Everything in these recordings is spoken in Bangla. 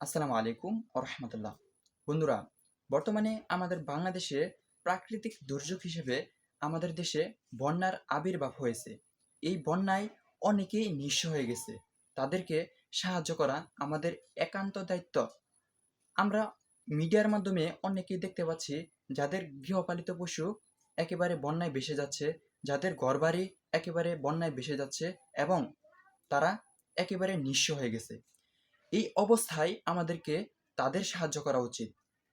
আসসালামু আলাইকুম ও রহমতুল্লাহ। বন্ধুরা, বর্তমানে আমাদের বাংলাদেশে প্রাকৃতিক দুর্যোগ হিসেবে আমাদের দেশে বন্যার আবির্ভাব হয়েছে। এই বন্যায় অনেকেই নিঃস্ব হয়ে গেছে। তাদেরকে সাহায্য করা আমাদের একান্ত দায়িত্ব। আমরা মিডিয়ার মাধ্যমে অনেকেই দেখতে পাচ্ছি যাদের গৃহপালিত পশু একেবারে বন্যায় ভেসে যাচ্ছে, যাদের ঘরবাড়ি একেবারে বন্যায় ভেসে যাচ্ছে এবং তারা একেবারে নিঃস্ব হয়ে গেছে। এই অবস্থায় আমাদেরকে তাদের সাহায্য করা উচিত।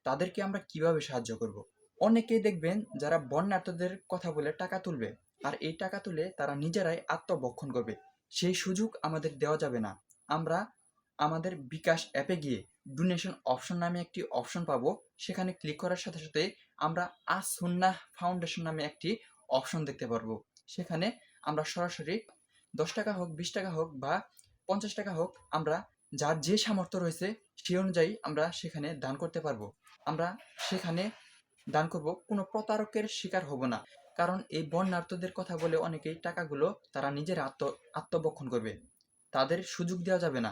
তাদেরকে আমরা কিভাবে সাহায্য করব? অনেকেই দেখবেন যারা বন্যার্তদের কথা বলে টাকা তুলবে, আর এই টাকা তুলে তারা নিজেরাই আত্মভক্ষণ করবে। সেই সুযোগ আমাদের দেওয়া যাবে না। আমরা আমাদের বিকাশ অ্যাপে গিয়ে ডোনেশন অপশন নামে একটি অপশন পাবো। সেখানে ক্লিক করার সাথে সাথে আমরা আস সুন্নাহ ফাউন্ডেশন নামে একটি অপশন দেখতে পারবো। সেখানে আমরা সরাসরি 10 টাকা হোক, 20 টাকা হোক বা 50 টাকা হোক, আমরা যার যে সামর্থ্য রয়েছে সেই অনুযায়ী আমরা সেখানে দান করতে পারবো। আমরা সেখানে দান করব, কোনো প্রতারকের শিকার হব না। কারণ এই বন্যার্তদের কথা বলে অনেকেই টাকাগুলো তারা নিজের আত্মভক্ষণ করবে। তাদের সুযোগ দেওয়া যাবে না।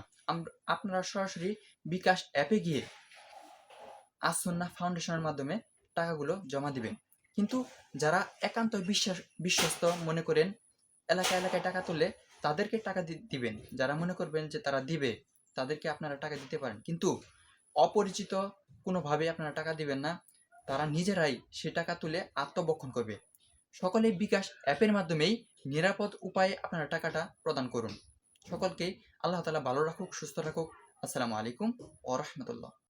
আপনারা সরাসরি বিকাশ অ্যাপে গিয়ে আসন্না ফাউন্ডেশনের মাধ্যমে টাকাগুলো জমা দিবেন। কিন্তু যারা একান্ত বিশ্বস্ত মনে করেন এলাকায় এলাকায় টাকা তুললে তাদেরকে টাকা দিবেন। যারা মনে করবেন যে তারা দিবে তাদেরকে আপনারা টাকা দিতে পারেন, কিন্তু অপরিচিত কোনোভাবে আপনারা টাকা দিবেন না। তারা নিজেরাই সে টাকা তুলে আত্মভক্ষণ করবে। সকলে বিকাশ অ্যাপের মাধ্যমেই নিরাপদ উপায়ে আপনারা টাকাটা প্রদান করুন। সকলকেই আল্লাহ তাআলা ভালো রাখুক, সুস্থ রাখুক। আসসালামু আলাইকুম ওয়া রাহমাতুল্লাহ।